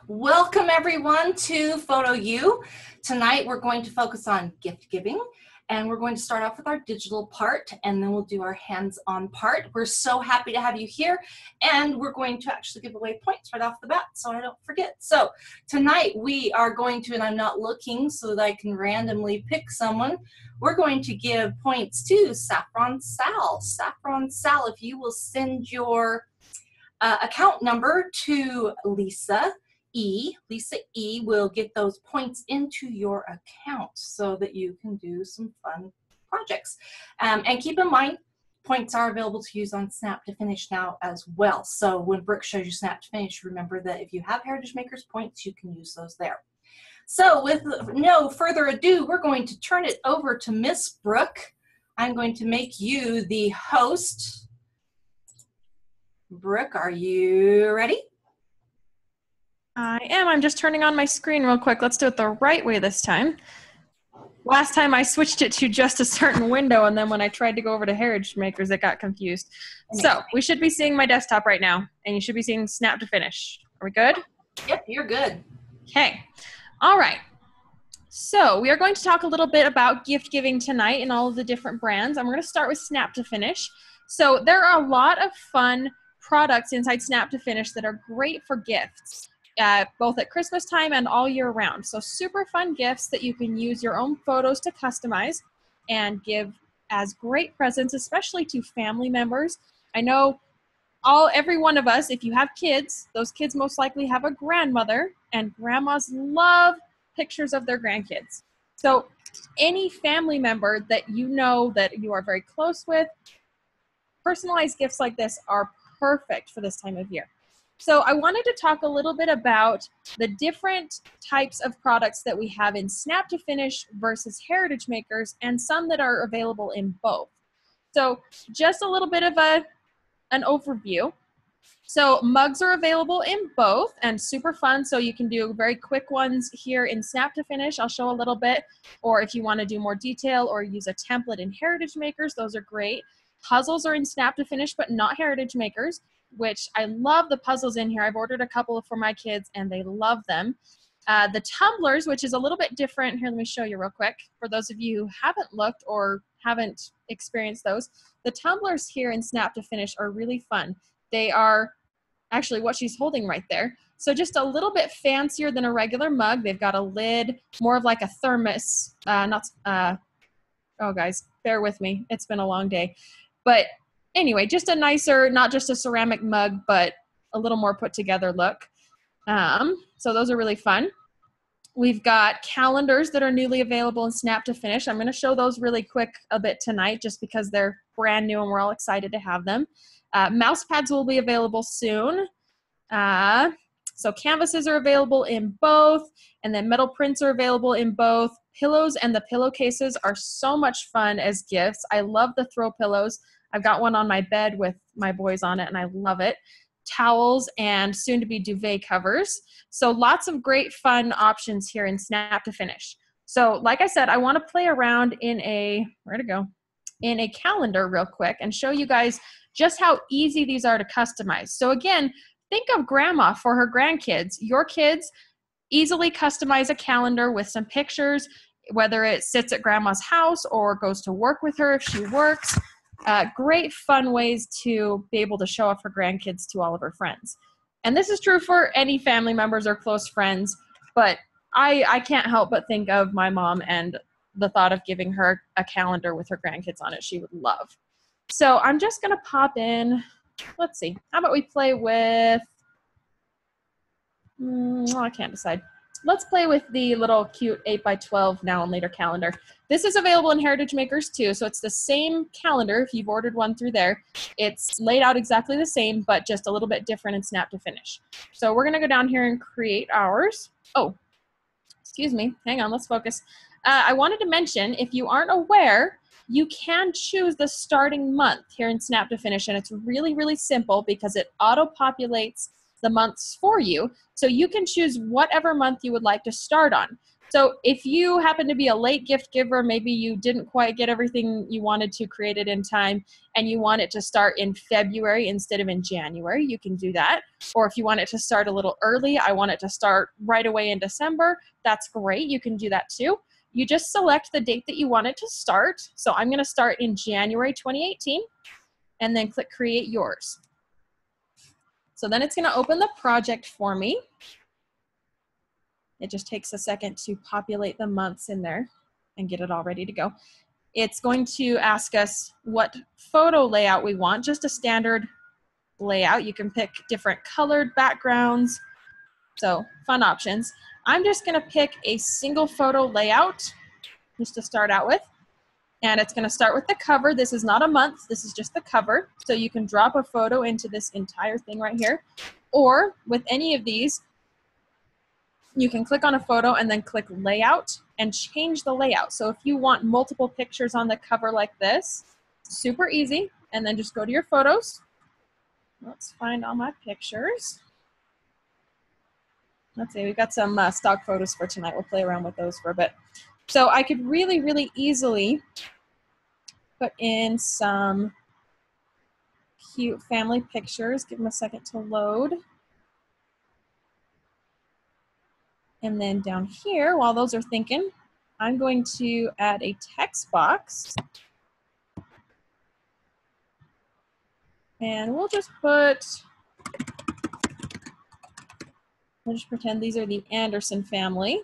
Welcome everyone to Photo U. Tonight we're going to focus on gift giving, and we're going to start off with our digital part, and then we'll do our hands-on part. We're so happy to have you here, and we're going to actually give away points right off the bat so I don't forget. So tonight we are going to, and I'm not looking so that I can randomly pick someone, we're going to give points to Saffron Sal. Saffron Sal, if you will send your account number to Lisa E. Lisa E will get those points into your account so that you can do some fun projects. And keep in mind, points are available to use on Snap to Finish now as well. So when Brooke shows you Snap to Finish, remember that if you have Heritage Makers points, you can use those there. So with no further ado, we're going to turn it over to Miss Brooke. I'm going to make you the host. Brooke, are you ready? I am. I'm just turning on my screen real quick. Let's do it the right way this time. Last time I switched it to just a certain window, and then when I tried to go over to Heritage Makers, it got confused. So we should be seeing my desktop right now, and you should be seeing Snap to Finish. Are we good? Yep, you're good. Okay. All right. So we are going to talk a little bit about gift giving tonight and all of the different brands. And we're going to start with Snap to Finish. So there are a lot of fun products inside Snap to Finish that are great for gifts, both at Christmas time and all year round. So super fun gifts that you can use your own photos to customize and give as great presents, especially to family members. I know every one of us, if you have kids, those kids most likely have a grandmother, and grandmas love pictures of their grandkids. So any family member that you know that you are very close with, personalized gifts like this are perfect for this time of year. So I wanted to talk a little bit about the different types of products that we have in Snap to Finish versus Heritage Makers, and some that are available in both. So just a little bit of an overview. So mugs are available in both and super fun. So you can do very quick ones here in Snap to Finish. I'll show a little bit, or if you want to do more detail or use a template in Heritage Makers, those are great. Puzzles are in Snap to Finish, but not Heritage Makers, which I love the puzzles in here. I've ordered a couple for my kids and they love them. The tumblers, which is a little bit different. Here, let me show you real quick. For those of you who haven't looked or haven't experienced those, the tumblers here in Snap to Finish are really fun. They are actually what she's holding right there. So just a little bit fancier than a regular mug. They've got a lid, more of like a thermos. Oh guys, bear with me. It's been a long day. But anyway, just a nicer, not just a ceramic mug, but a little more put together look. So those are really fun. We've got calendars that are newly available in Snap to Finish. I'm going to show those really quick a bit tonight just because they're brand new and we're all excited to have them. Mouse pads will be available soon. So canvases are available in both, and then metal prints are available in both. Pillows and the pillowcases are so much fun as gifts. I love the throw pillows. I've got one on my bed with my boys on it, and I love it. Towels and soon-to-be duvet covers. So lots of great fun options here in Snap to Finish. So like I said, I want to play around in a calendar real quick and show you guys just how easy these are to customize. So again, think of grandma for her grandkids. Your kids easily customize a calendar with some pictures, whether it sits at grandma's house or goes to work with her if she works. Great fun ways to be able to show off her grandkids to all of her friends. And this is true for any family members or close friends, but I can't help but think of my mom and the thought of giving her a calendar with her grandkids on it she would love. So I'm just going to pop in. Let's see. How about we play with, I can't decide. Let's play with the little cute 8x12 now and later calendar. This is available in Heritage Makers too, so it's the same calendar if you've ordered one through there. It's laid out exactly the same, but just a little bit different in Snap to Finish. So we're going to go down here and create ours. Oh, excuse me. Hang on, let's focus. I wanted to mention, if you aren't aware, you can choose the starting month here in Snap to Finish, and it's really, really simple because it auto-populates the months for you. So you can choose whatever month you would like to start on. So if you happen to be a late gift giver, maybe you didn't quite get everything you wanted to create it in time, and you want it to start in February instead of in January, you can do that. Or if you want it to start a little early, I want it to start right away in December, that's great, you can do that too. You just select the date that you want it to start. So I'm gonna start in January 2018, and then click Create Yours. So then it's gonna open the project for me. It just takes a second to populate the months in there and get it all ready to go. It's going to ask us what photo layout we want, just a standard layout. You can pick different colored backgrounds, so fun options. I'm just gonna pick a single photo layout just to start out with. And it's gonna start with the cover. This is not a month, this is just the cover. So you can drop a photo into this entire thing right here. Or with any of these, you can click on a photo and then click layout and change the layout. So if you want multiple pictures on the cover like this, super easy. And then just go to your photos. Let's find all my pictures. Let's see, we've got some stock photos for tonight. We'll play around with those for a bit. So I could really, really easily put in some cute family pictures. Give them a second to load. And then down here, while those are thinking, I'm going to add a text box. And we'll just pretend these are the Anderson family.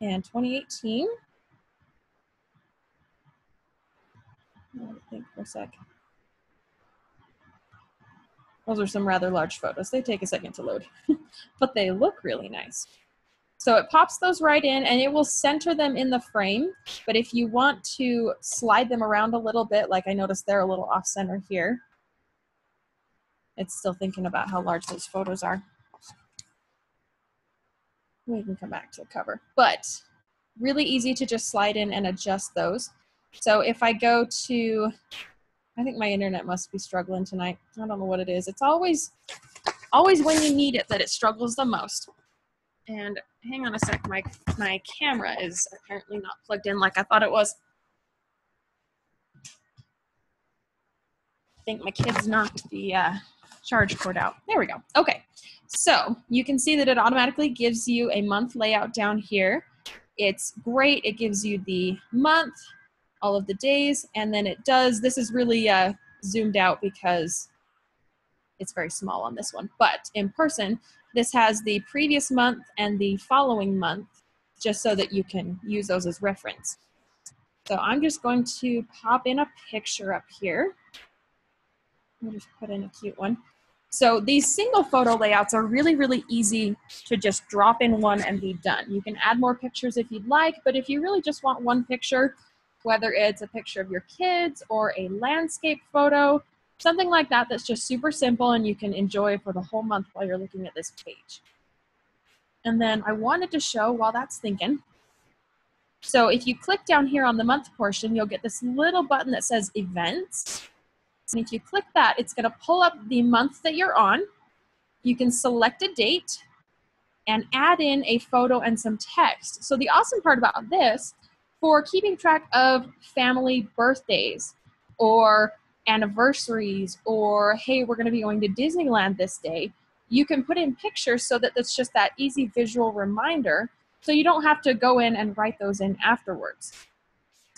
And 2018. Let me think for a sec. Those are some rather large photos. They take a second to load, but they look really nice. So it pops those right in and it will center them in the frame. But if you want to slide them around a little bit, like I noticed they're a little off center here, it's still thinking about how large those photos are. We can come back to the cover, but really easy to just slide in and adjust those. So if I go to, I think my internet must be struggling tonight. I don't know what it is. It's always when you need it that it struggles the most. And hang on a sec, my camera is apparently not plugged in like I thought it was. I think my kids knocked the charge cord out. There we go. Okay, so you can see that it automatically gives you a month layout down here. It's great. It gives you the month, all of the days, and then it does, this is really zoomed out because it's very small on this one, but in person, this has the previous month and the following month, just so that you can use those as reference. So I'm just going to pop in a picture up here. I'll just put in a cute one. So these single photo layouts are really, really easy to just drop in one and be done. You can add more pictures if you'd like, but if you really just want one picture, whether it's a picture of your kids or a landscape photo, something like that that's just super simple and you can enjoy for the whole month while you're looking at this page. And then I wanted to show while that's thinking. So if you click down here on the month portion, you'll get this little button that says events. And if you click that, it's going to pull up the month that you're on. You can select a date and add in a photo and some text. So the awesome part about this, for keeping track of family birthdays or anniversaries or, hey, we're going to be going to Disneyland this day, you can put in pictures so that it's just that easy visual reminder, so you don't have to go in and write those in afterwards.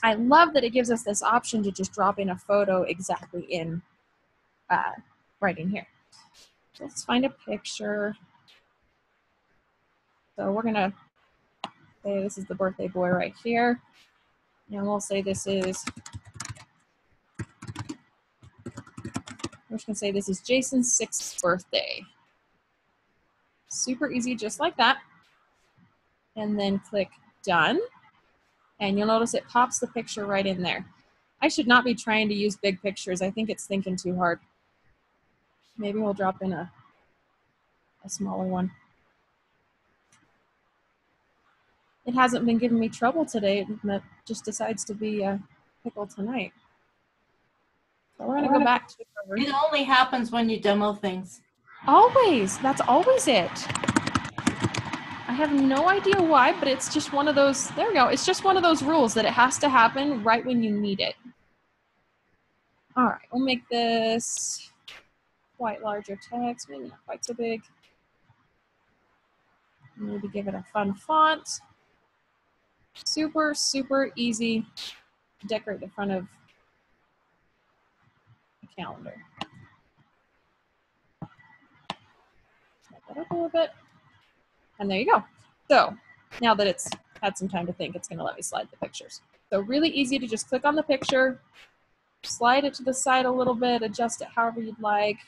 I love that it gives us this option to just drop in a photo exactly in right in here. So let's find a picture. So we're gonna say this is the birthday boy right here. And we'll say this is, we're just gonna say this is Jason's 6th birthday. Super easy, just like that. And then click done. And you'll notice it pops the picture right in there. I should not be trying to use big pictures. I think it's thinking too hard. Maybe we'll drop in a smaller one. It hasn't been giving me trouble today. It just decides to be a pickle tonight. So we're gonna go back to the cover. It only happens when you demo things. Always, that's always it. have no idea why, but it's just one of those, there we go. It's just one of those rules that it has to happen right when you need it. All right, we'll make this quite larger text, maybe not quite so big. Maybe give it a fun font. Super, super easy to decorate the front of a calendar. Make that up a little bit. And there you go. So now that it's had some time to think, it's going to let me slide the pictures. So really easy to just click on the picture, slide it to the side a little bit, adjust it however you'd like.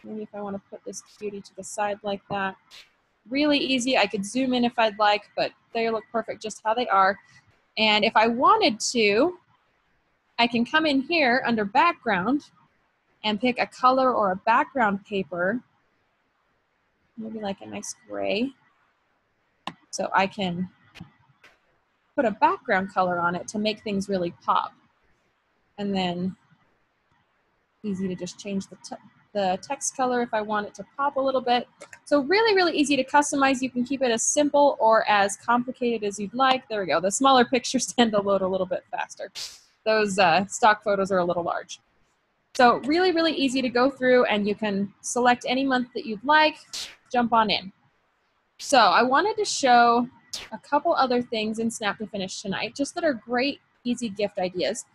Maybe if I want to put this cutie to the side like that. Really easy. I could zoom in if I'd like, but they look perfect just how they are. And if I wanted to, I can come in here under background and pick a color or a background paper, maybe like a nice gray. So I can put a background color on it to make things really pop. And then easy to just change the text color if I want it to pop a little bit. So really, really easy to customize. You can keep it as simple or as complicated as you'd like. There we go. The smaller pictures tend to load a little bit faster. Those stock photos are a little large. So really, really easy to go through, and you can select any month that you'd like, jump on in. So I wanted to show a couple other things in Snap to Finish tonight, just that are great, easy gift ideas.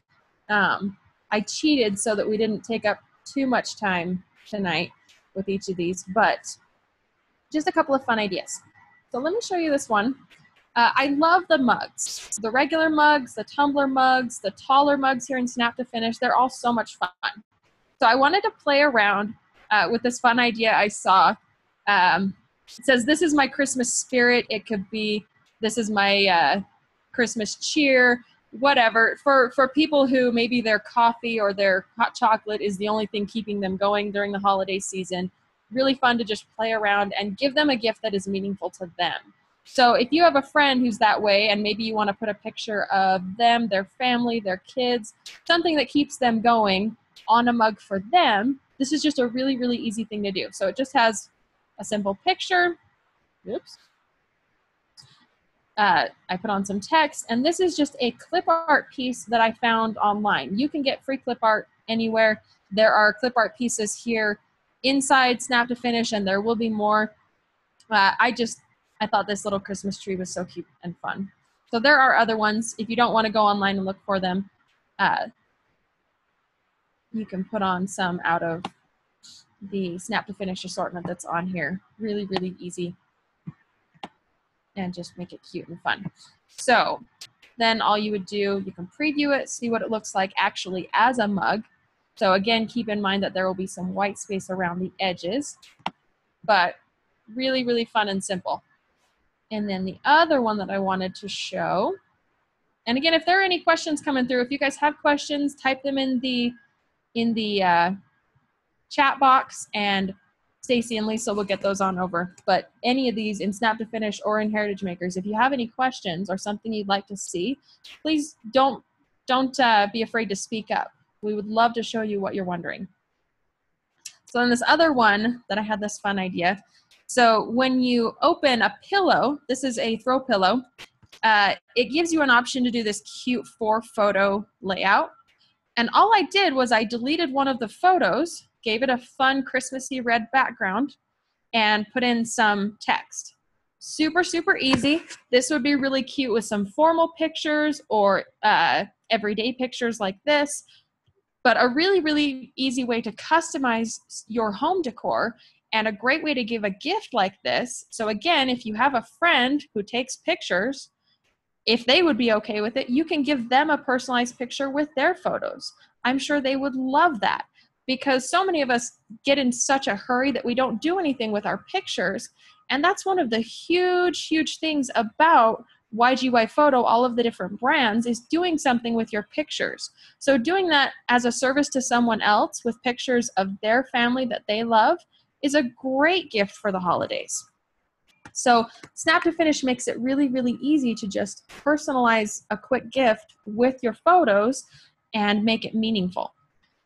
I cheated so that we didn't take up too much time tonight with each of these, but just a couple of fun ideas. So let me show you this one. I love the mugs, the regular mugs, the tumbler mugs, the taller mugs here in Snap to Finish. They're all so much fun. So I wanted to play around with this fun idea I saw. It says, this is my Christmas spirit. It could be, this is my Christmas cheer, whatever. For people who maybe their coffee or their hot chocolate is the only thing keeping them going during the holiday season. Really fun to just play around and give them a gift that is meaningful to them. So if you have a friend who's that way, and maybe you want to put a picture of them, their family, their kids, something that keeps them going on a mug for them, this is just a really, really easy thing to do. So it just has a simple picture. Oops. I put on some text, and this is just a clip art piece that I found online. You can get free clip art anywhere. There are clip art pieces here inside Snap to Finish, and there will be more. I thought this little Christmas tree was so cute and fun. So there are other ones. If you don't want to go online and look for them, you can put on some out of the Snap to Finish assortment that's on here. Really, really easy. And just make it cute and fun. So then all you would do, you can preview it, see what it looks like actually as a mug. So again, keep in mind that there will be some white space around the edges, but really, really fun and simple. And then the other one that I wanted to show, and again, if there are any questions coming through, if you guys have questions, type them in the chat box, and Stacy and Lisa will get those on over. But any of these in Snap to Finish or in Heritage Makers, if you have any questions or something you'd like to see, please don't be afraid to speak up. We would love to show you what you're wondering. So then this other one that I had this fun idea. So when you open a pillow, this is a throw pillow, it gives you an option to do this cute 4-photo layout. And all I did was I deleted one of the photos, gave it a fun Christmassy red background, and put in some text. Super, super easy. This would be really cute with some formal pictures or everyday pictures like this. But a really, really easy way to customize your home decor, and a great way to give a gift like this. So again, if you have a friend who takes pictures, if they would be okay with it, you can give them a personalized picture with their photos. I'm sure they would love that, because so many of us get in such a hurry that we don't do anything with our pictures. And that's one of the huge, huge things about YGY Photo, all of the different brands, is doing something with your pictures. So doing that as a service to someone else with pictures of their family that they love is a great gift for the holidays. So Snap to Finish makes it really, really easy to just personalize a quick gift with your photos and make it meaningful.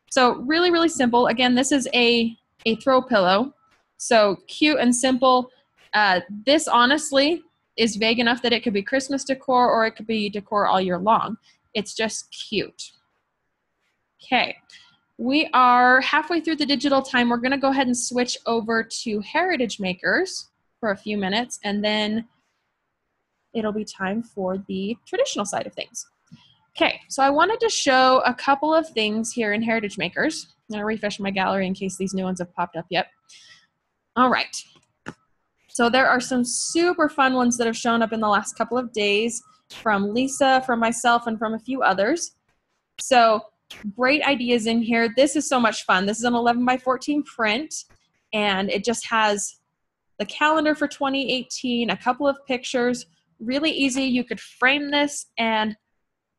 So really, really simple. Again, this is a throw pillow. So cute and simple. This honestly is vague enough that it could be Christmas decor or it could be decor all year long. It's just cute. Okay, we are halfway through the digital time. We're gonna go ahead and switch over to Heritage Makers for a few minutes, and then it'll be time for the traditional side of things. Okay, so I wanted to show a couple of things here in Heritage Makers. I'm gonna refresh my gallery in case these new ones have popped up yet. All right, so there are some super fun ones that have shown up in the last couple of days from Lisa, from myself, and from a few others. So great ideas in here. This is so much fun. This is an 11 by 14 print, and it just has the calendar for 2018, a couple of pictures, really easy. You could frame this and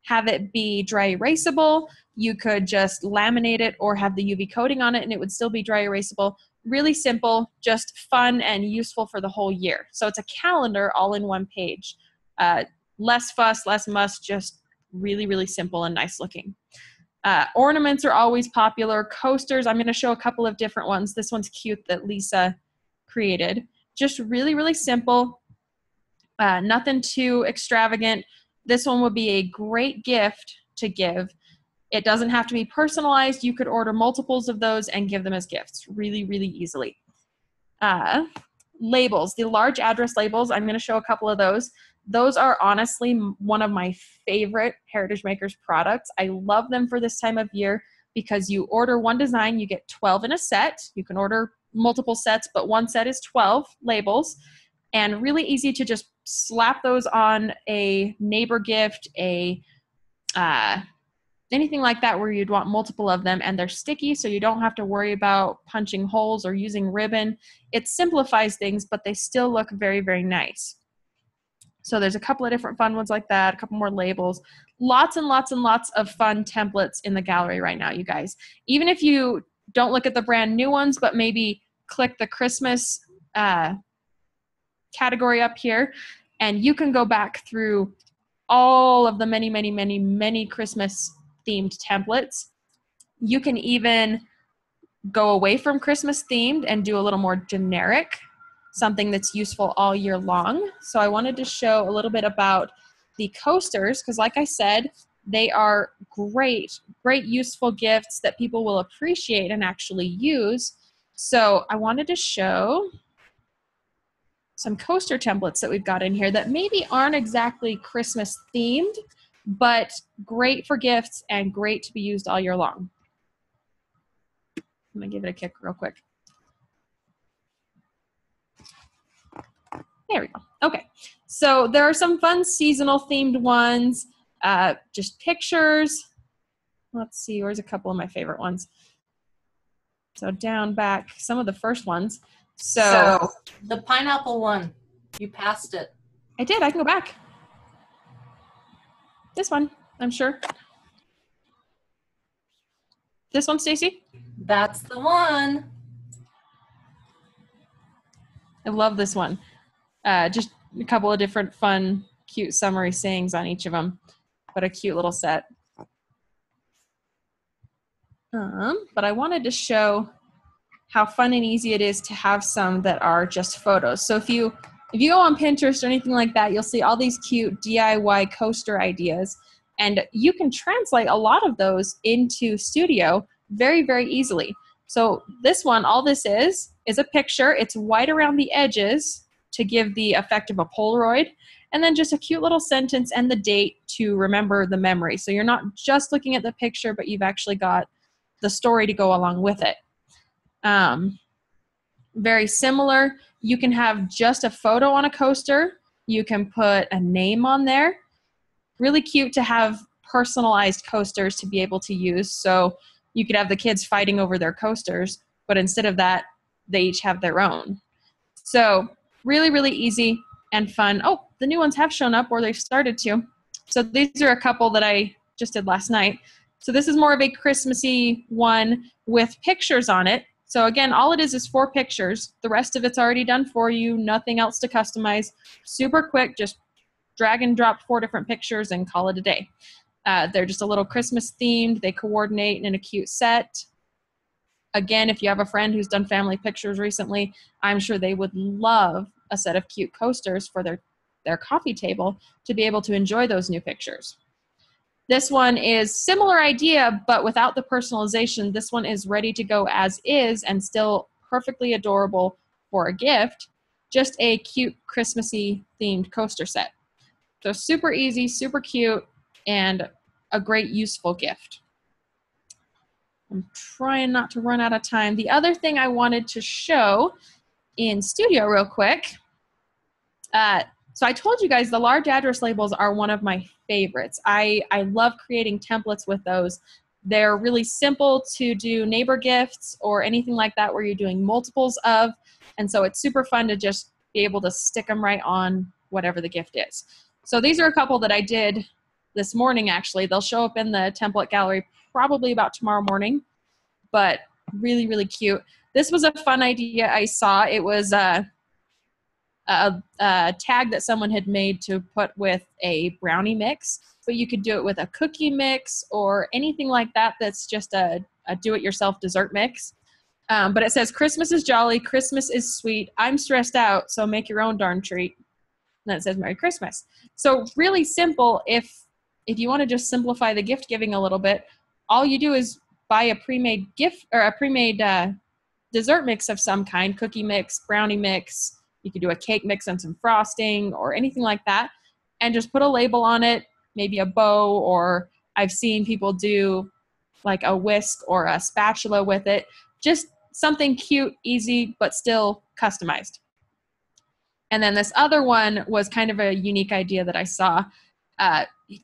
have it be dry erasable. You could just laminate it or have the UV coating on it and it would still be dry erasable. Really simple, just fun and useful for the whole year. So it's a calendar all in one page. Less fuss, less muss, just really, really simple and nice looking. Ornaments are always popular. Coasters, I'm going to show a couple of different ones. This one's cute that Lisa created. Just really, really simple. Nothing too extravagant. This one would be a great gift to give. It doesn't have to be personalized. You could order multiples of those and give them as gifts really, really easily. Labels, the large address labels, I'm going to show a couple of those. Those are honestly one of my favorite Heritage Makers products. I love them for this time of year because you order one design, you get 12 in a set. You can order multiple sets, but one set is 12 labels. And really easy to just slap those on a neighbor gift, anything like that where you'd want multiple of them, and they're sticky so you don't have to worry about punching holes or using ribbon. It simplifies things, but they still look very, very nice. So there's a couple of different fun ones like that, a couple more labels. Lots and lots and lots of fun templates in the gallery right now, you guys. Even if you don't look at the brand new ones, but maybe click the Christmas category up here, and you can go back through all of the many, many, many, many Christmas themed templates. You can even go away from Christmas themed and do a little more generic, something that's useful all year long. So I wanted to show a little bit about the coasters because, like I said, they are great, great useful gifts that people will appreciate and actually use. So I wanted to show some coaster templates that we've got in here that maybe aren't exactly Christmas themed, but great for gifts and great to be used all year long. I'm gonna give it a kick real quick. There we go. Okay, so there are some fun seasonal themed ones, just pictures. Let's see, where's a couple of my favorite ones? So down back, some of the first ones. So the pineapple one, you passed it. I did, I can go back. This one, I'm sure. This one, Stacy? That's the one. I love this one. Just a couple of different fun, cute summary sayings on each of them, but a cute little set. But I wanted to show how fun and easy it is to have some that are just photos. So if you go on Pinterest or anything like that, you'll see all these cute DIY coaster ideas, and you can translate a lot of those into Studio very, very easily. So this one, all this is a picture. It's white around the edges to give the effect of a Polaroid, and then just a cute little sentence and the date to remember the memory. So you're not just looking at the picture, but you've actually got the story to go along with it. Very similar. You can have just a photo on a coaster. You can put a name on there. Really cute to have personalized coasters to be able to use. So you could have the kids fighting over their coasters, but instead of that, they each have their own. So really, really easy and fun. Oh, the new ones have shown up, or they've started to. So these are a couple that I just did last night. So this is more of a Christmassy one with pictures on it. So again, all it is 4 pictures. The rest of it's already done for you. Nothing else to customize. Super quick, just drag and drop 4 different pictures and call it a day. They're just a little Christmas themed. They coordinate in a cute set. Again, if you have a friend who's done family pictures recently, I'm sure they would love a set of cute coasters for their their coffee table to be able to enjoy those new pictures. This one is similar idea, but without the personalization. This one is ready to go as is and still perfectly adorable for a gift. Just a cute Christmassy themed coaster set. So super easy, super cute, and a great useful gift. I'm trying not to run out of time. The other thing I wanted to show in studio real quick, so I told you guys the large address labels are one of my favorites. I love creating templates with those. They're really simple to do neighbor gifts or anything like that where you're doing multiples of, and so it's super fun to just be able to stick them right on whatever the gift is. So these are a couple that I did this morning, actually. They'll show up in the template gallery probably about tomorrow morning, but really, really cute. This was a fun idea I saw. It was a tag that someone had made to put with a brownie mix, but you could do it with a cookie mix or anything like that that's just a do-it-yourself dessert mix. But it says, Christmas is jolly, Christmas is sweet, I'm stressed out, so make your own darn treat. And then it says Merry Christmas. So really simple. If you want to just simplify the gift giving a little bit, all you do is buy a pre-made gift or a pre-made dessert mix of some kind, cookie mix, brownie mix. You could do a cake mix and some frosting or anything like that, and just put a label on it, maybe a bow, or I've seen people do like a whisk or a spatula with it. Just something cute, easy, but still customized. And then this other one was kind of a unique idea that I saw.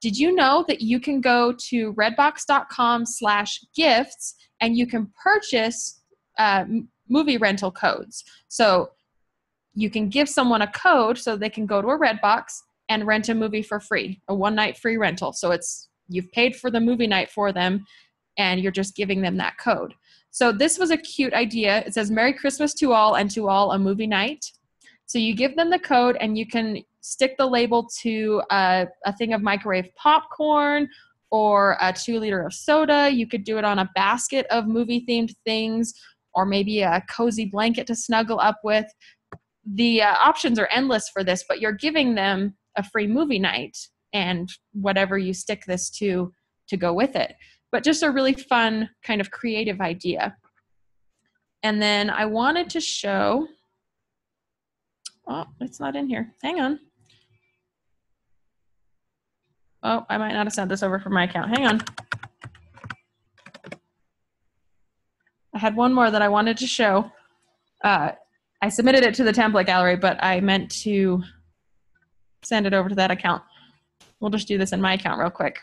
Did you know that you can go to redbox.com/gifts and you can purchase movie rental codes? So you can give someone a code so they can go to a Redbox and rent a movie for free, a one-night free rental. So you've paid for the movie night for them and you're just giving them that code. So this was a cute idea. It says, Merry Christmas to all, and to all a movie night. So you give them the code and you can stick the label to a thing of microwave popcorn or a 2-liter of soda. You could do it on a basket of movie-themed things or maybe a cozy blanket to snuggle up with. The options are endless for this, but you're giving them a free movie night and whatever you stick this to go with it. But just a really fun kind of creative idea. And then I wanted to show, oh, it's not in here. Hang on. Oh, I might not have sent this over from my account. Hang on. I had one more that I wanted to show. I submitted it to the template gallery, but I meant to send it over to that account. We'll just do this in my account real quick.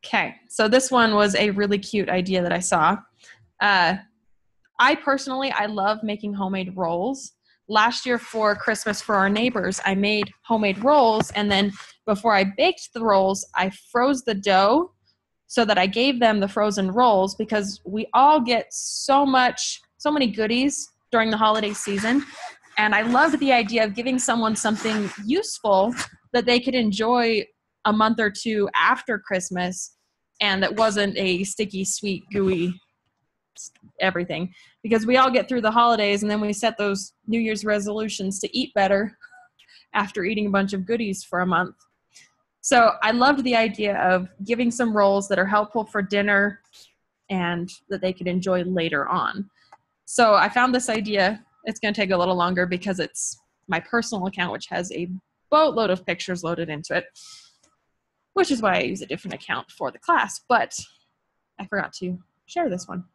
Okay, so this one was a really cute idea that I saw. I love making homemade rolls. Last year for Christmas for our neighbors, I made homemade rolls, and then before I baked the rolls, I froze the dough so that I gave them the frozen rolls because we all get so many goodies during the holiday season. And I loved the idea of giving someone something useful that they could enjoy a month or two after Christmas, and that wasn't a sticky, sweet, gooey everything. Because we all get through the holidays and then we set those New Year's resolutions to eat better after eating a bunch of goodies for a month. So I loved the idea of giving some rolls that are helpful for dinner and that they could enjoy later on. So I found this idea. It's going to take a little longer because it's my personal account, which has a boatload of pictures loaded into it, which is why I use a different account for the class. But I forgot to share this one.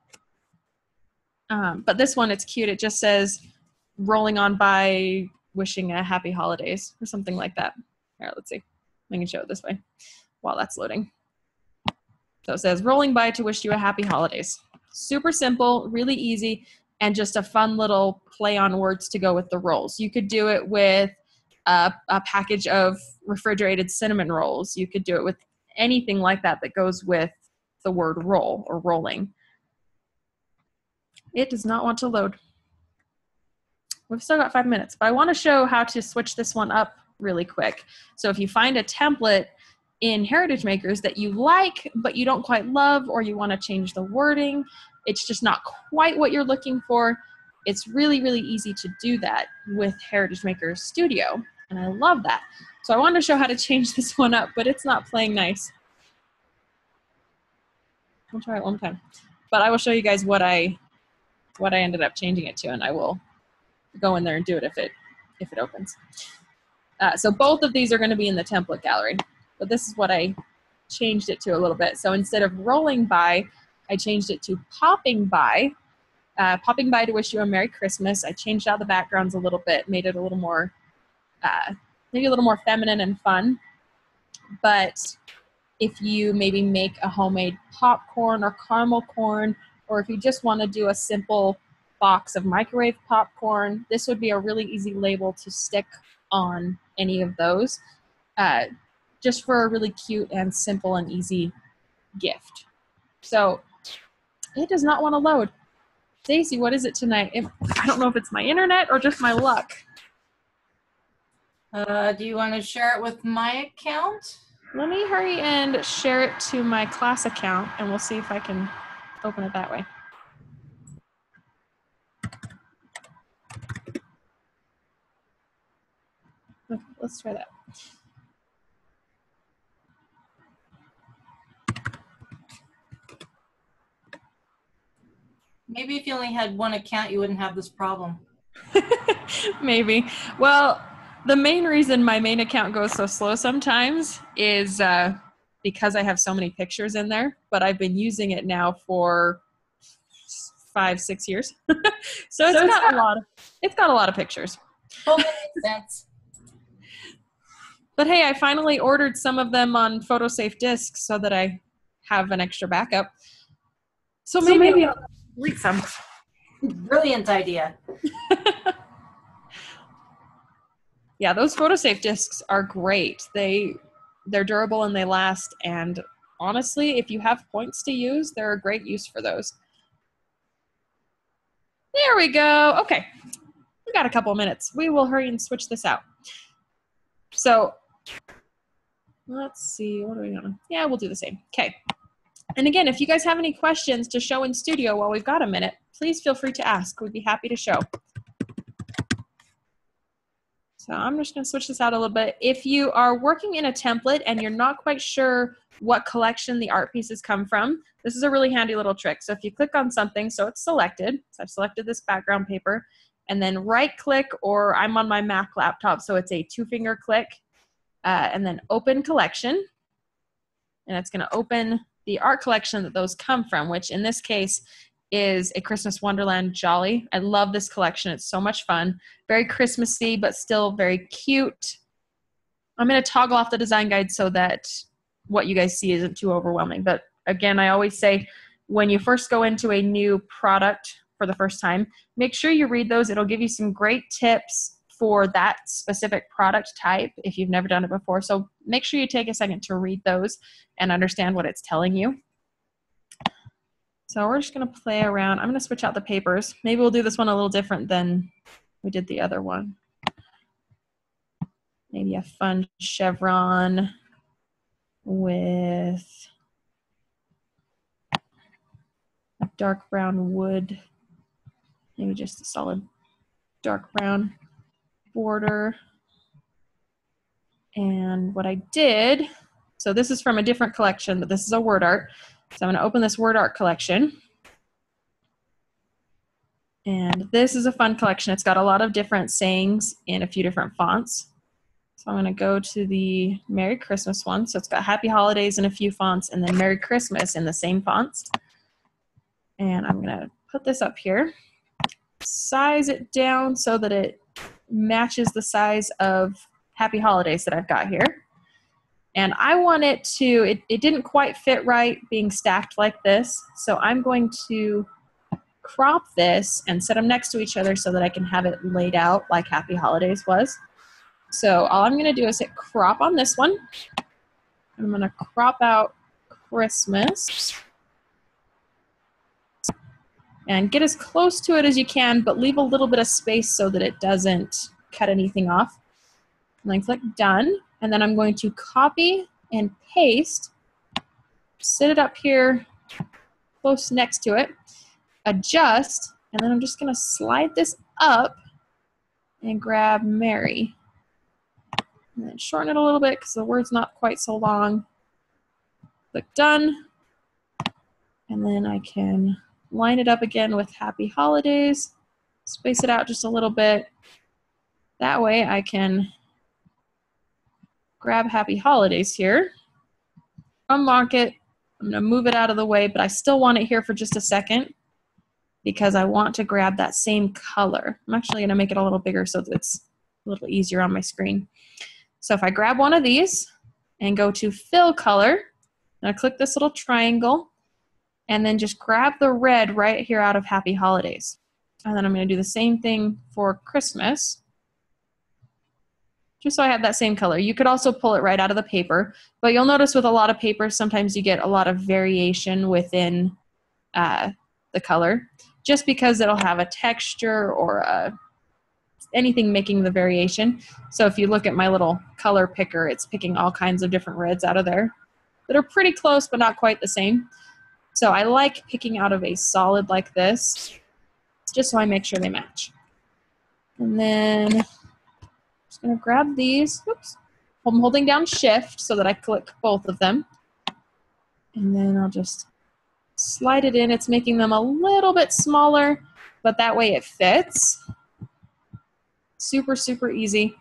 But this one, it's cute. It just says, rolling on by, wishing a happy holidays, or something like that. Here, let's see. I can show it this way while that's loading. So it says, rolling by to wish you a happy holidays. Super simple, really easy, and just a fun little play on words to go with the rolls. You could do it with a package of refrigerated cinnamon rolls. You could do it with anything like that that goes with the word roll or rolling. It does not want to load. We've still got 5 minutes, but I want to show how to switch this one up really quick. So if you find a template in Heritage Makers that you like, but you don't quite love, or you want to change the wording, it's just not quite what you're looking for, it's really, really easy to do that with Heritage Maker Studio, and I love that. So I wanted to show how to change this one up, but it's not playing nice. I'll try it one time. But I will show you guys what I ended up changing it to, and I will go in there and do it if it opens. So both of these are going to be in the template gallery, but this is what I changed it to a little bit. So instead of rolling by, I changed it to popping by to wish you a Merry Christmas. I changed out the backgrounds a little bit, made it a little more, maybe a little more feminine and fun. But if you maybe make a homemade popcorn or caramel corn, or if you just want to do a simple box of microwave popcorn, this would be a really easy label to stick on any of those, just for a really cute and simple and easy gift. So it does not want to load. Stacy, what is it tonight? I don't know if it's my internet or just my luck. Do you want to share it with my account? Let me hurry and share it to my class account, and we'll see if I can open it that way. Okay, let's try that. Maybe if you only had one account, you wouldn't have this problem. Maybe. Well, the main reason my main account goes so slow sometimes is because I have so many pictures in there, but I've been using it now for 5-6 years. So it's got a lot of pictures. Totally makes sense. But hey, I finally ordered some of them on PhotoSafe discs so that I have an extra backup. So maybe I'll delete some. Brilliant idea. Yeah, those PhotoSafe discs are great. They're durable and they last, and honestly, if you have points to use, they're a great use for those. There we go. Okay, we got a couple minutes. We will hurry and switch this out. So let's see, what are we gonna? Yeah, we'll do the same. Okay. And again, if you guys have any questions to show in studio while we've got a minute, please feel free to ask. We'd be happy to show. So I'm just going to switch this out a little bit. If you are working in a template and you're not quite sure what collection the art pieces come from, this is a really handy little trick. So if you click on something, so it's selected, so I've selected this background paper, and then right click, or I'm on my Mac laptop, so it's a 2-finger click, and then open collection. And it's going to open the art collection that those come from, which in this case is A Christmas Wonderland Jolly. I love this collection. It's so much fun. Very Christmassy, but still very cute. I'm going to toggle off the design guide so that what you guys see isn't too overwhelming. But again, I always say when you first go into a new product for the first time, make sure you read those. It'll give you some great tips for that specific product type if you've never done it before. So make sure you take a second to read those and understand what it's telling you. So we're just going to play around. I'm going to switch out the papers. Maybe we'll do this one a little different than we did the other one. Maybe a fun chevron with a dark brown wood. Maybe just a solid dark brown border. And what I did, so this is from a different collection, but this is a word art. So I'm going to open this word art collection. And this is a fun collection. It's got a lot of different sayings in a few different fonts. So I'm going to go to the Merry Christmas one. So it's got Happy Holidays in a few fonts, and then Merry Christmas in the same fonts. And I'm going to put this up here, size it down so that it matches the size of Happy Holidays that I've got here. And I want it to, it didn't quite fit right being stacked like this. So I'm going to crop this and set them next to each other so that I can have it laid out like Happy Holidays was. So all I'm going to do is hit crop on this one. I'm going to crop out Christmas and get as close to it as you can, but leave a little bit of space so that it doesn't cut anything off. And then click done. And then I'm going to copy and paste, sit it up here close next to it, adjust, And then I'm just going to slide this up and grab Mary. And then shorten it a little bit because the word's not quite so long. Click done. And then I can line it up again with Happy Holidays. Space it out just a little bit. That way I can grab Happy Holidays here. Unlock it. I'm going to move it out of the way, but I still want it here for just a second because I want to grab that same color. I'm actually going to make it a little bigger so that it's a little easier on my screen. So if I grab one of these and go to Fill Color, and I click this little triangle, and then just grab the red right here out of Happy Holidays. And then I'm going to do the same thing for Christmas, just so I have that same color. You could also pull it right out of the paper, but you'll notice with a lot of papers, sometimes you get a lot of variation within the color, just because it'll have a texture or anything making the variation. So if you look at my little color picker, it's picking all kinds of different reds out of there that are pretty close, but not quite the same. So I like picking out of a solid like this, just so I make sure they match. And then I'm just going to grab these. Oops. I'm holding down Shift so that I click both of them. And then I'll just slide it in. It's making them a little bit smaller, but that way it fits. Super, super easy.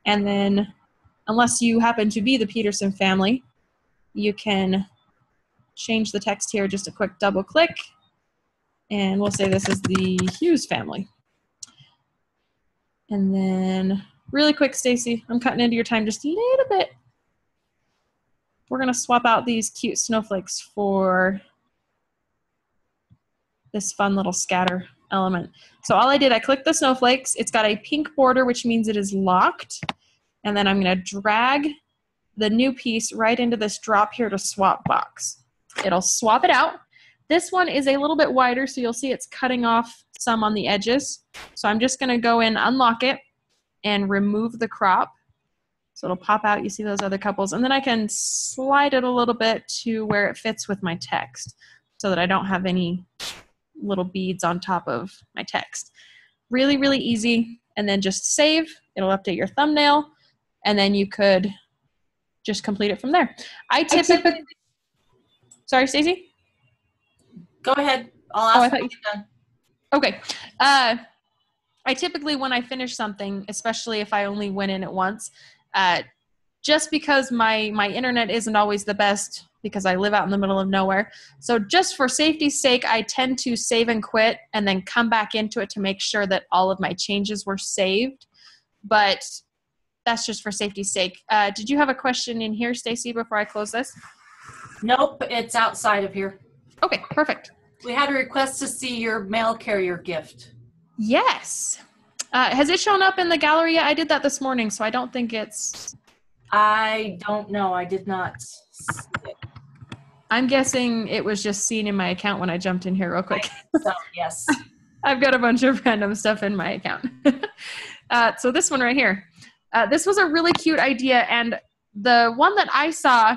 And then, unless you happen to be the Peterson family, you can change the text here, just a quick double click, and we'll say this is the Hughes family. And then, really quick, Stacy, I'm cutting into your time just a little bit. We're going to swap out these cute snowflakes for this fun little scatter element. So all I did, I clicked the snowflakes. It's got a pink border, which means it is locked. And then I'm going to drag the new piece right into this drop here to swap box. It'll swap it out. This one is a little bit wider, so you'll see it's cutting off some on the edges. So I'm just going to go in, unlock it, and remove the crop. So it'll pop out. You see those other couples. And then I can slide it a little bit to where it fits with my text so that I don't have any little beads on top of my text. Really, really easy. And then just save. It'll update your thumbnail. And then you could just complete it from there. I typically... Sorry, Stacey? Go ahead. I'll ask when you're done. Okay. I typically, when I finish something, especially if I only went in at once, just because my internet isn't always the best because I live out in the middle of nowhere. So just for safety's sake, I tend to save and quit and then come back into it to make sure that all of my changes were saved. But that's just for safety's sake. Did you have a question in here, Stacy, before I close this? Nope, it's outside of here. Okay, perfect. We had a request to see your mail carrier gift. Yes. Has it shown up in the gallery yet? I did that this morning, so I don't think it's... I don't know. I did not see it. I'm guessing it was just seen in my account when I jumped in here real quick. So, yes. I've got a bunch of random stuff in my account. So this one right here. This was a really cute idea, and the one that I saw,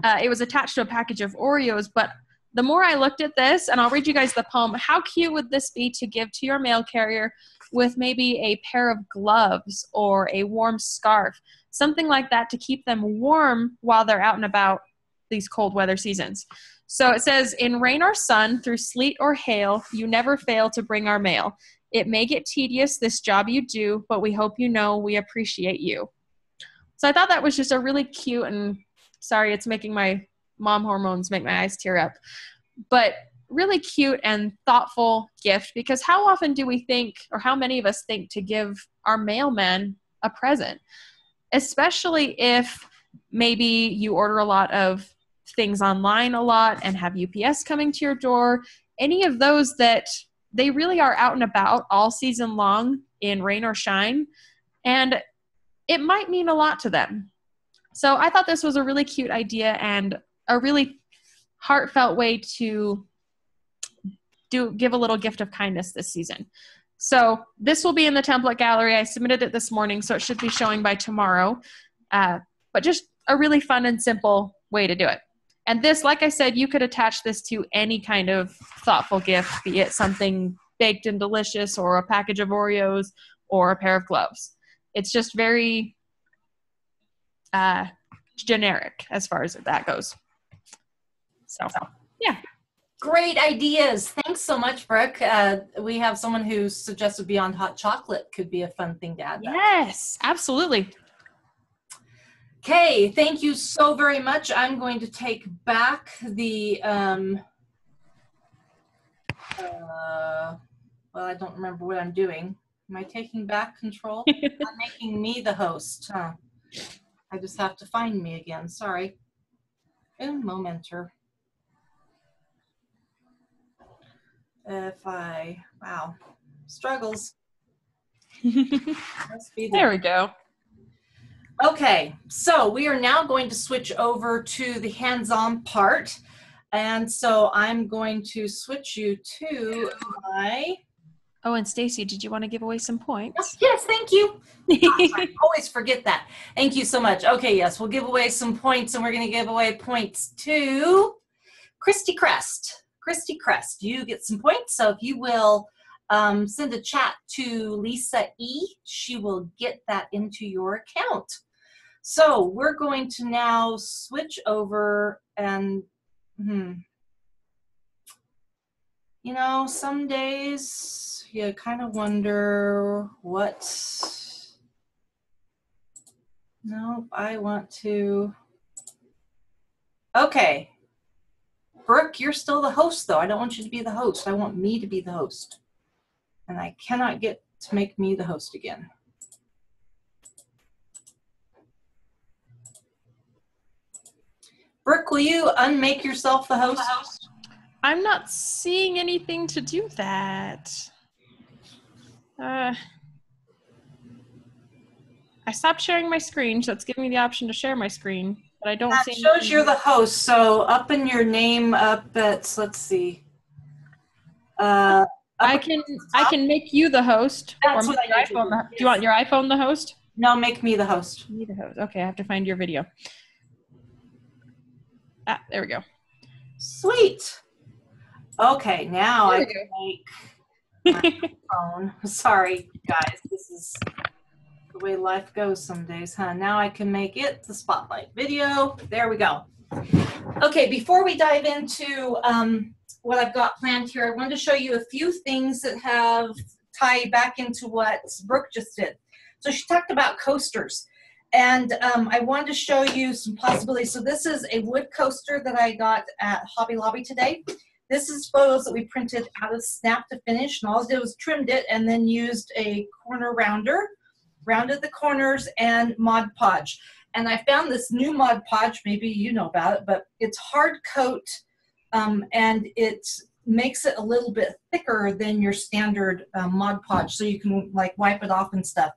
it was attached to a package of Oreos, but the more I looked at this, and I'll read you guys the poem, how cute would this be to give to your mail carrier with maybe a pair of gloves or a warm scarf, something like that to keep them warm while they're out and about these cold weather seasons. So it says, in rain or sun, through sleet or hail, you never fail to bring our mail. It may get tedious, this job you do, but we hope you know we appreciate you. So I thought that was just a really cute, and sorry, it's making my mom hormones make my eyes tear up, but really cute and thoughtful gift, because how often do we think, or how many of us think to give our mailman a present, especially if maybe you order a lot of things online a lot and have UPS coming to your door, any of those that they really are out and about all season long in rain or shine, and it might mean a lot to them. So I thought this was a really cute idea and a really heartfelt way to give a little gift of kindness this season. So this will be in the template gallery. I submitted it this morning, so it should be showing by tomorrow. But just a really fun and simple way to do it. And this, like I said, you could attach this to any kind of thoughtful gift, be it something baked and delicious, or a package of Oreos, or a pair of gloves. It's just very generic as far as that goes. So, yeah. Great ideas. Thanks so much, Brooke. We have someone who suggested Beyond Hot Chocolate could be a fun thing to add. Yes, absolutely. Okay, thank you so very much. I'm going to take back the, well, I don't remember what I'm doing. Am I taking back control? I'm making me the host. Huh? I just have to find me again. Sorry. Un momenter. Wow, struggles. There we go. Okay, so we are now going to switch over to the hands-on part. And so I'm going to switch you to my... Oh, and Stacy, did you want to give away some points? Yes, thank you. I always forget that. Thank you so much. Okay, yes, we'll give away some points, and we're going to give away points to Christy Crest. Christy Crest, you get some points. So if you will send a chat to Lisa E, she will get that into your account. So we're going to now switch over and, you know, some days you kind of wonder what, no, I want to, okay. Brooke, you're still the host, though. I don't want you to be the host. I want me to be the host. And I cannot get to make me the host again. Brooke, will you unmake yourself the host? I'm not seeing anything to do that. I stopped sharing my screen, so it's giving me the option to share my screen. But I don't see anything. That shows you're the host, so up in your name up at, let's see. I can make you the host. That's what I do. Do you want your iPhone the host? No, make me the host. Me the host. Okay, I have to find your video. Ah, there we go. Sweet. Okay, now I can make my phone. Sorry, guys. This is the way life goes some days, huh? Now I can make it the spotlight video. There we go. Okay, before we dive into what I've got planned here, I wanted to show you a few things that have tie back into what Brooke just did. So she talked about coasters, and I wanted to show you some possibilities. So this is a wood coaster that I got at Hobby Lobby today. This is photos that we printed out of Snap to Finish, and all I did was trimmed it and then used a corner rounder, rounded the corners, and Mod Podge. And I found this new Mod Podge, maybe you know about it, but it's hard coat, and it makes it a little bit thicker than your standard Mod Podge, so you can like wipe it off and stuff.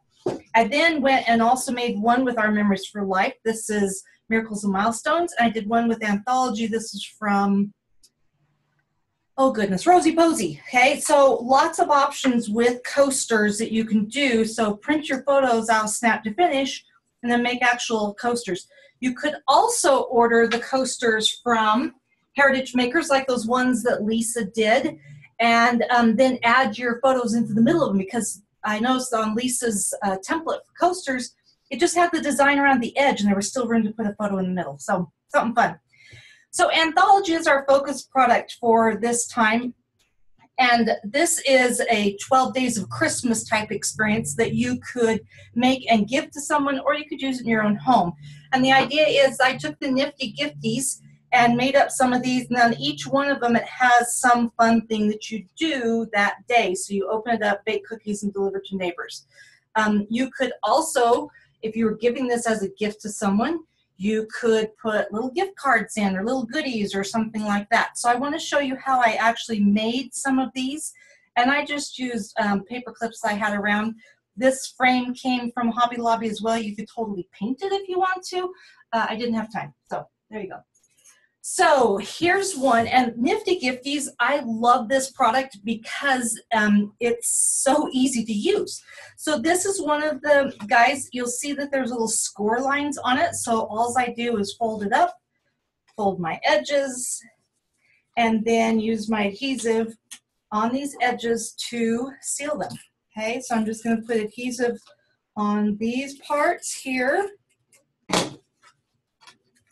I then went and also made one with Our Memories for Life. This is Miracles and Milestones. I did one with Anthology. This is from, oh goodness, Rosie Posey. Okay, so lots of options with coasters that you can do. So print your photos out, Snap to Finish, and then make actual coasters. You could also order the coasters from heritage makers, like those ones that Lisa did, and then add your photos into the middle of them, because I noticed on Lisa's template for coasters, it just had the design around the edge, and there was still room to put a photo in the middle. So something fun. So Anthology is our focus product for this time. And this is a 12 Days of Christmas type experience that you could make and give to someone, or you could use it in your own home. And the idea is I took the Nifty Gifties and made up some of these, and on each one of them it has some fun thing that you do that day. So you open it up, bake cookies, and deliver to neighbors. You could also, if you were giving this as a gift to someone, you could put little gift cards in or little goodies or something like that. So I want to show you how I actually made some of these. And I just used paper clips I had around. This frame came from Hobby Lobby as well. You could totally paint it if you want to. I didn't have time, so there you go. So here's one, and Nifty Gifties, I love this product because it's so easy to use. So this is one of the guys, you'll see that there's little score lines on it. So all I do is fold it up, fold my edges, and then use my adhesive on these edges to seal them. Okay, so I'm just going to put adhesive on these parts here.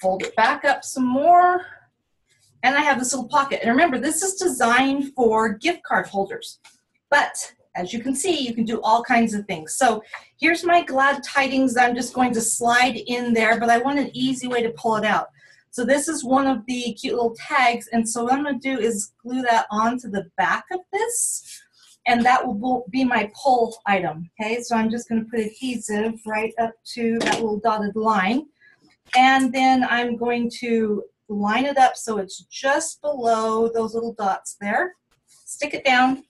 Fold it back up some more. And I have this little pocket. And remember, this is designed for gift card holders. But as you can see, you can do all kinds of things. So here's my glad tidings that I'm just going to slide in there, but I want an easy way to pull it out. So this is one of the cute little tags. And so what I'm going to do is glue that onto the back of this. And that will be my pull item. Okay, so I'm just going to put adhesive right up to that little dotted line. And then I'm going to line it up so it's just below those little dots there. Stick it down.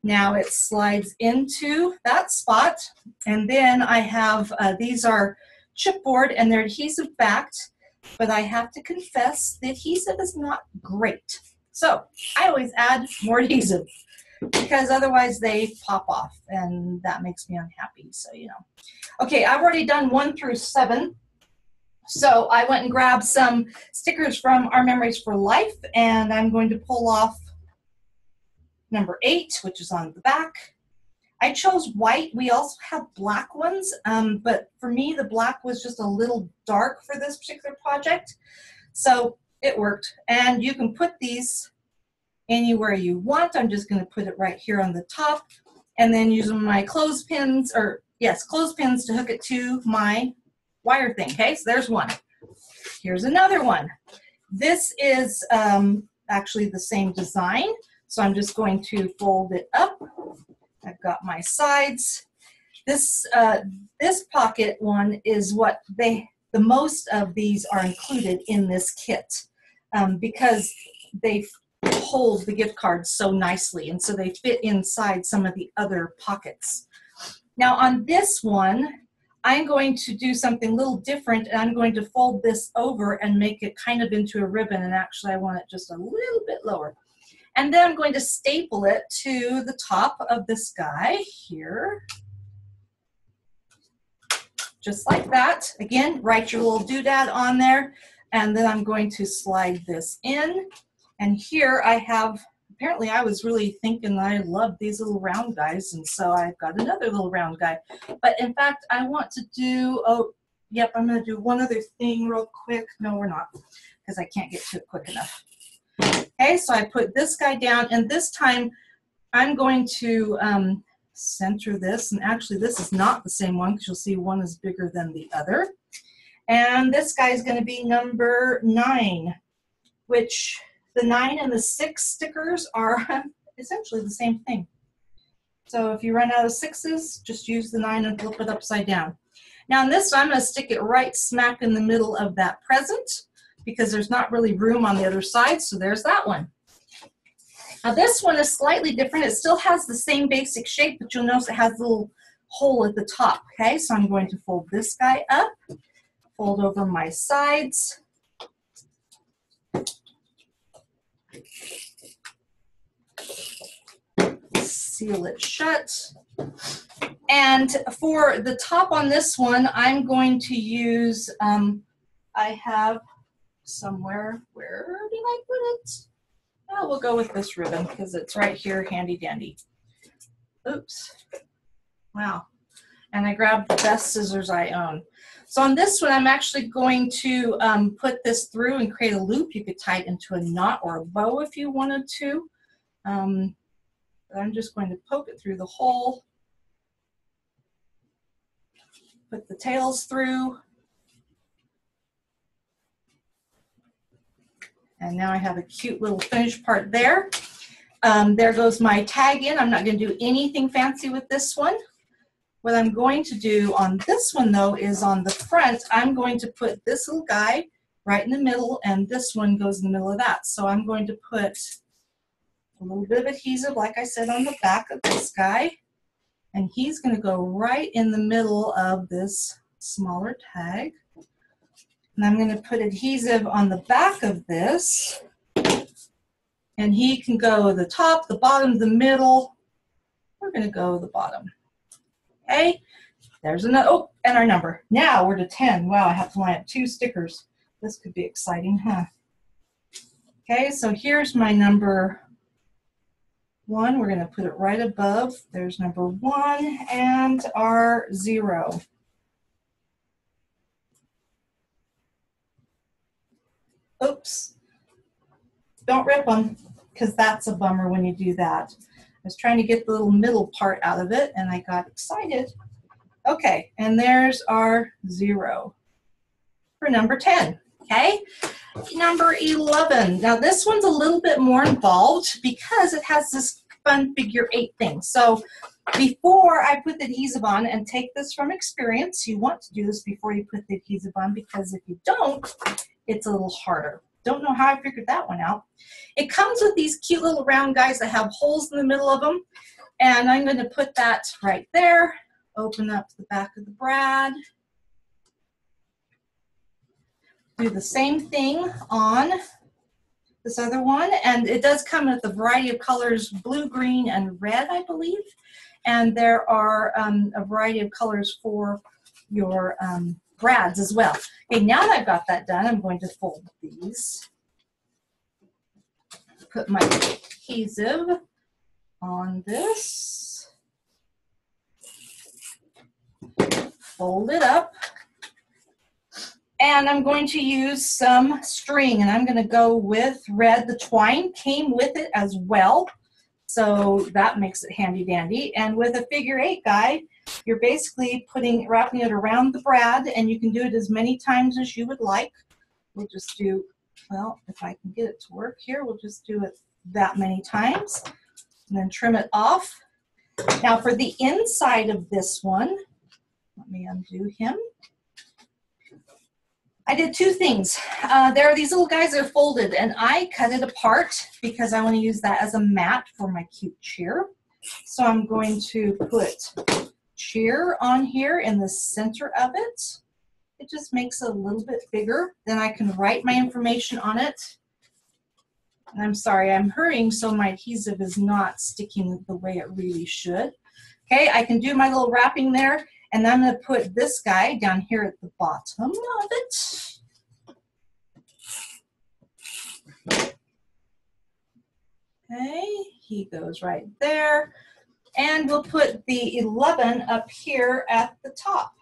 Now it slides into that spot. And then I have, these are chipboard and they're adhesive backed, but I have to confess the adhesive is not great. So I always add more adhesive because otherwise they pop off and that makes me unhappy. So, you know. Okay, I've already done 1 through 7. So I went and grabbed some stickers from Our Memories for Life, and I'm going to pull off number 8, which is on the back. I chose white. We also have black ones, but for me, the black was just a little dark for this particular project. So it worked. And you can put these anywhere you want. I'm just going to put it right here on the top, and then using my clothespins, clothespins to hook it to my wire thing. Okay, so there's one. Here's another one. This is actually the same design, so I'm just going to fold it up. I've got my sides. This pocket one is what the most of these are included in this kit because they hold the gift cards so nicely, and so they fit inside some of the other pockets. Now on this one, I'm going to do something a little different, and I'm going to fold this over and make it kind of into a ribbon, and actually I want it just a little bit lower. And then I'm going to staple it to the top of this guy here. Just like that. Again, write your little doodad on there, and then I'm going to slide this in. And here I have, apparently I was really thinking I loved these little round guys, and so I've got another little round guy. But in fact, I want to do, I'm going to do one other thing real quick. No, we're not, because I can't get to it quick enough. Okay, so I put this guy down, and this time I'm going to center this, and actually this is not the same one, because you'll see one is bigger than the other. And this guy is going to be number 9, which the 9 and the 6 stickers are essentially the same thing. So if you run out of 6s, just use the 9 and flip it upside down. Now in this one, I'm going to stick it right smack in the middle of that present because there's not really room on the other side, so there's that one. Now this one is slightly different. It still has the same basic shape, but you'll notice it has a little hole at the top. Okay, so I'm going to fold this guy up, fold over my sides, seal it shut. And for the top on this one, I'm going to use, I have somewhere, where did I put it? Oh, we'll go with this ribbon because it's right here, handy dandy. Oops. Wow. And I grabbed the best scissors I own. So on this one, I'm actually going to put this through and create a loop. You could tie it into a knot or a bow if you wanted to. But I'm just going to poke it through the hole. Put the tails through. And now I have a cute little finished part there. There goes my tag in. I'm not going to do anything fancy with this one. What I'm going to do on this one, though, is on the front, I'm going to put this little guy right in the middle, and this one goes in the middle of that. So I'm going to put a little bit of adhesive, like I said, on the back of this guy, and he's going to go right in the middle of this smaller tag. And I'm going to put adhesive on the back of this, and he can go the top, the bottom, the middle. We're going to go the bottom. Okay, there's another, oh, and our number. Now we're to 10. Wow, I have to line up 2 stickers. This could be exciting, huh? Okay, so here's my number 1. We're going to put it right above. There's number 1 and our 0. Oops. Don't rip them, because that's a bummer when you do that. I was trying to get the little middle part out of it, and I got excited. Okay, and there's our 0 for number 10. Okay, number 11. Now this one's a little bit more involved because it has this fun figure 8 thing. So before I put the adhesive on, and take this from experience, you want to do this before you put the adhesive on, because if you don't, it's a little harder. Don't know how I figured that one out. It comes with these cute little round guys that have holes in the middle of them, and I'm going to put that right there. Open up the back of the brad. Do the same thing on this other one, and it does come with a variety of colors, blue, green, and red, I believe. And there are a variety of colors for your brads as well. Okay, now that I've got that done, I'm going to fold these. Put my adhesive on this. Fold it up. And I'm going to use some string, and I'm going to go with red. The twine came with it as well, so that makes it handy dandy. And with a figure 8 guide, you're basically wrapping it around the brad, and you can do it as many times as you would like. We'll just do, well, if I can get it to work here, we'll just do it that many times, and then trim it off. Now for the inside of this one, let me undo him. I did 2 things. There are these little guys that are folded, and I cut it apart because I want to use that as a mat for my cute cheer. So I'm going to put cheer on here in the center of it. It just makes it a little bit bigger. Then I can write my information on it. And I'm sorry, I'm hurrying, so my adhesive is not sticking the way it really should. Okay, I can do my little wrapping there. And I'm going to put this guy down here at the bottom of it. Okay, he goes right there. And we'll put the 11 up here at the top.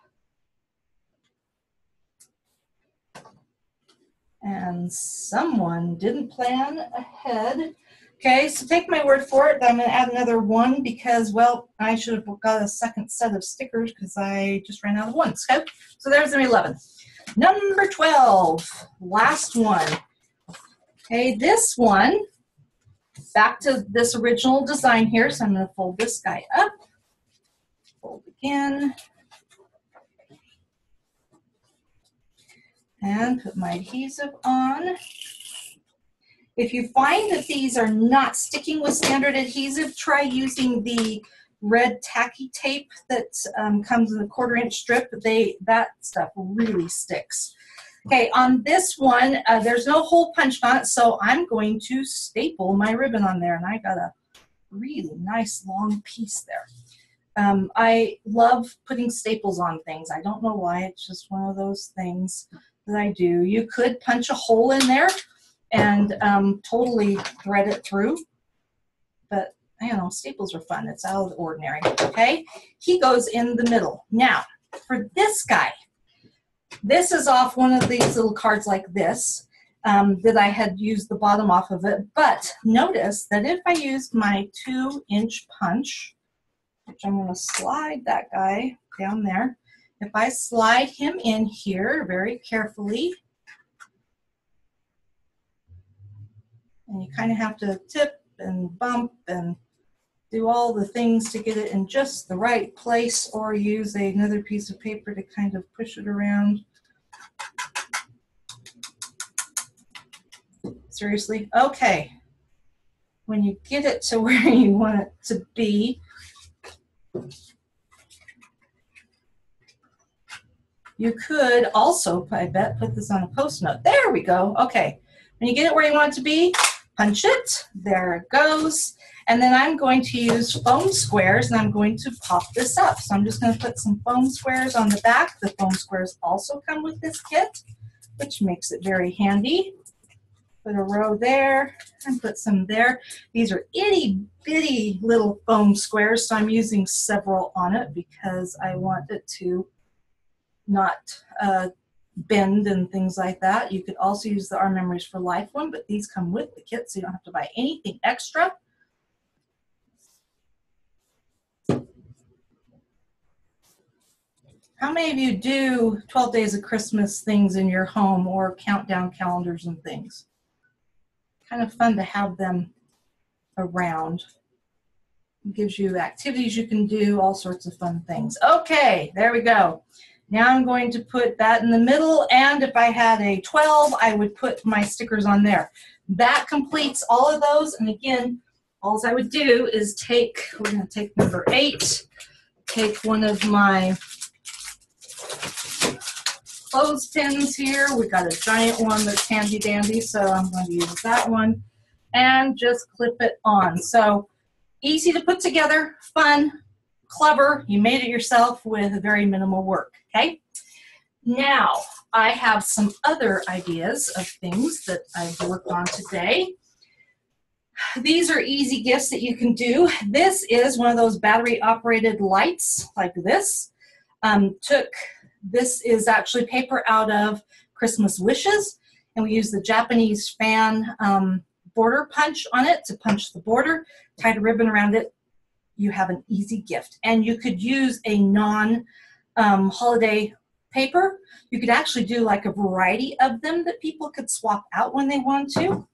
And someone didn't plan ahead. Okay, so take my word for it. I'm going to add another 1 because, well, I should have got a second set of stickers because I just ran out of ones. Okay, so there's an 11. Number 12, last one. Okay, this one, back to this original design here. So I'm going to fold this guy up. Fold again. And put my adhesive on. If you find that these are not sticking with standard adhesive, try using the red tacky tape that comes in a 1/4-inch strip. That stuff really sticks. Okay, on this one, there's no hole punched on it, so I'm going to staple my ribbon on there, and I got a really nice long piece there. I love putting staples on things. I don't know why, it's just one of those things that I do. You could punch a hole in there and totally thread it through, but you know, staples are fun. It's out of the ordinary. Okay, he goes in the middle. Now for this guy, this is off one of these little cards like this that I had used the bottom off of it, but notice that if I used my 2-inch punch, which I'm going to slide that guy down there, if I slide him in here very carefully, and you kind of have to tip and bump and do all the things to get it in just the right place, or use another piece of paper to kind of push it around. Seriously? Okay. When you get it to where you want it to be, you could also, I bet, put this on a post note. There we go. Okay. When you get it where you want it to be, punch it. There it goes. And then I'm going to use foam squares, and I'm going to pop this up. So I'm just going to put some foam squares on the back. The foam squares also come with this kit, which makes it very handy. Put a row there and put some there. These are itty bitty little foam squares, so I'm using several on it because I want it to not bend and things like that. You could also use the Our Memories for Life one, but these come with the kit, so you don't have to buy anything extra. How many of you do 12 Days of Christmas things in your home or countdown calendars and things? Kind of fun to have them around. It gives you activities you can do, all sorts of fun things. Okay, there we go. Now I'm going to put that in the middle, and if I had a 12, I would put my stickers on there. That completes all of those, and again, all I would do is take, we're going to take number 8, take one of my clothespins here. We got a giant one that's handy dandy, so I'm going to use that one and just clip it on. So easy to put together, fun, clever. You made it yourself with very minimal work, okay? Now, I have some other ideas of things that I've worked on today. These are easy gifts that you can do. This is one of those battery-operated lights like this. This is actually paper out of Christmas Wishes, and we use the Japanese fan border punch on it to punch the border, tied a ribbon around it. You have an easy gift. And you could use a non-holiday paper. You could actually do like a variety of them that people could swap out when they want to.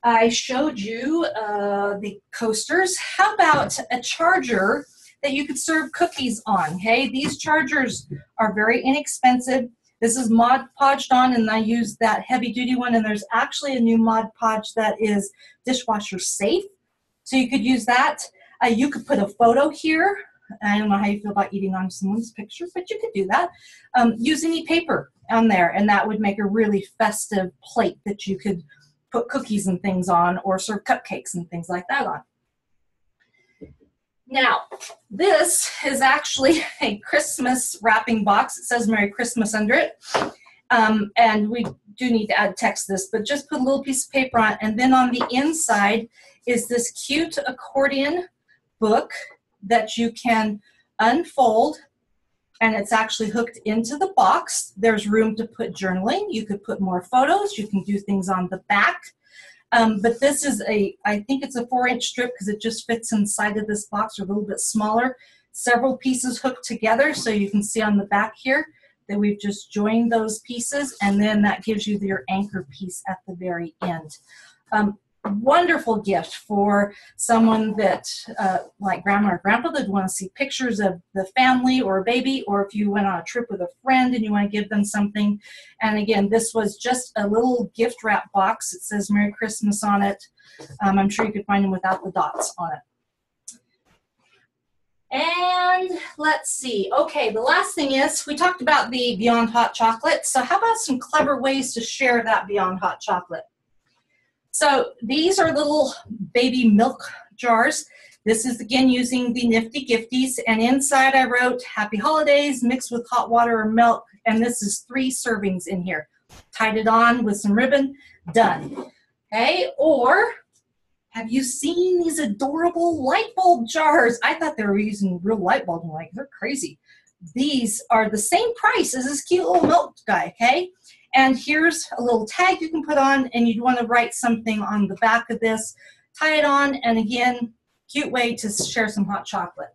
I showed you the coasters. How about a charger that you could serve cookies on? Okay, these chargers are very inexpensive. This is Mod Podged on, and I use that heavy duty one, and there's actually a new Mod Podge that is dishwasher safe. So you could use that. You could put a photo here. I don't know how you feel about eating on someone's picture, but you could do that. Use any paper on there, and that would make a really festive plate that you could put cookies and things on, or serve cupcakes and things like that on. Now, this is actually a Christmas wrapping box. It says Merry Christmas under it. And we do need to add text to this, but just put a little piece of paper on it. And then on the inside is this cute accordion book that you can unfold, and it's actually hooked into the box. There's room to put journaling. You could put more photos. You can do things on the back. But this is I think it's a 4-inch strip because it just fits inside of this box, or a little bit smaller. Several pieces hooked together, so you can see on the back here that we've just joined those pieces, and then that gives you your anchor piece at the very end. Wonderful gift for someone that, like grandma or grandpa, that want to see pictures of the family or a baby, or if you went on a trip with a friend and you want to give them something. And again, this was just a little gift wrap box. It says Merry Christmas on it. I'm sure you could find them without the dots on it. And let's see. Okay, the last thing is, we talked about the Beyond Hot Chocolate. So how about some clever ways to share that Beyond Hot Chocolate? So these are little baby milk jars. This is, again, using the Nifty Gifties. And inside I wrote, Happy Holidays, mixed with hot water or milk. And this is 3 servings in here. Tied it on with some ribbon. Done. Okay, or have you seen these adorable light bulb jars? I thought they were using real light bulbs. I'm like, they're crazy. These are the same price as this cute little milk guy, okay? And here's a little tag you can put on, and you'd want to write something on the back of this. Tie it on, and again, cute way to share some hot chocolate.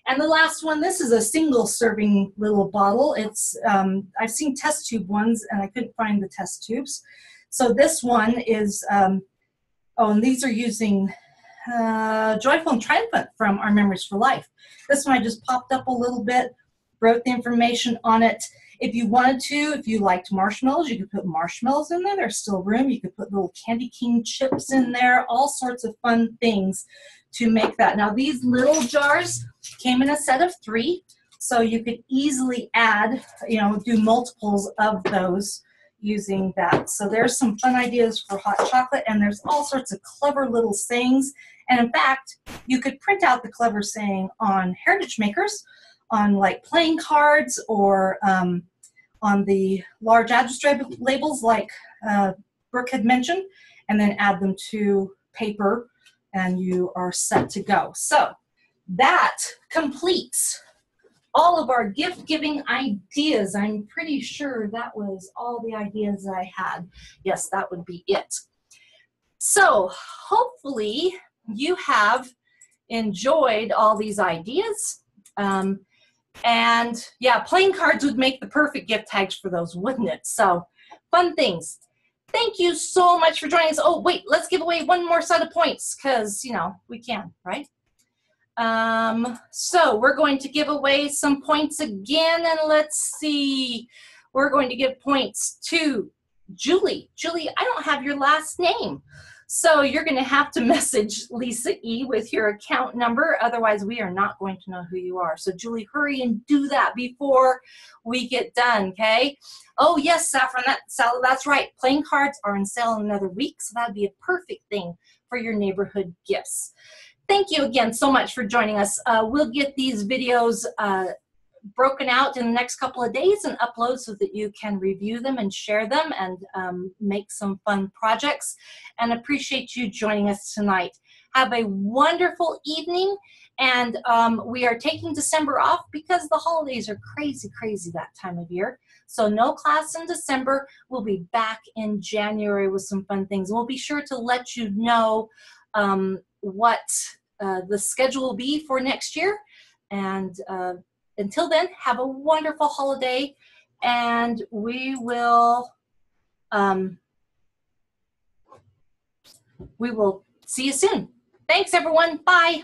And the last one, this is a single serving little bottle. It's I've seen test tube ones, and I couldn't find the test tubes. So this one is, oh, and these are using Joyful and Triumphant from Our Memories for Life. This one I just popped up a little bit, wrote the information on it. If you wanted to, if you liked marshmallows, you could put marshmallows in there. There's still room. You could put little Candy King chips in there, all sorts of fun things to make that. Now, these little jars came in a set of 3, so you could easily add, do multiples of those using that. So there's some fun ideas for hot chocolate, and there's all sorts of clever little sayings. And in fact, you could print out the clever saying on heritage makers, on like playing cards, or on the large address labels like Brooke had mentioned, and then add them to paper, and you are set to go. So that completes all of our gift giving ideas. I'm pretty sure that was all the ideas that I had. Yes, that would be it. So hopefully you have enjoyed all these ideas. And yeah, playing cards would make the perfect gift tags for those, wouldn't it? So fun things. Thank you so much for joining us. Oh, wait, let's give away one more set of points because, you know, we can, right? So we're going to give away some points again, and let's see. We're going to give points to Julie. Julie, I don't have your last name. So you're going to have to message Lisa E with your account number. Otherwise, we are not going to know who you are. So Julie, hurry and do that before we get done, okay? Oh, yes, Saffron, that's right. Playing cards are on sale in another week, so that would be a perfect thing for your neighborhood gifts. Thank you again so much for joining us. We'll get these videos broken out in the next couple of days and upload so that you can review them and share them and make some fun projects. And appreciate you joining us tonight. Have a wonderful evening. And we are taking December off because the holidays are crazy, crazy that time of year. So no class in December. We'll be back in January with some fun things. We'll be sure to let you know what the schedule will be for next year. And until then, have a wonderful holiday, and we will see you soon. Thanks, everyone. Bye.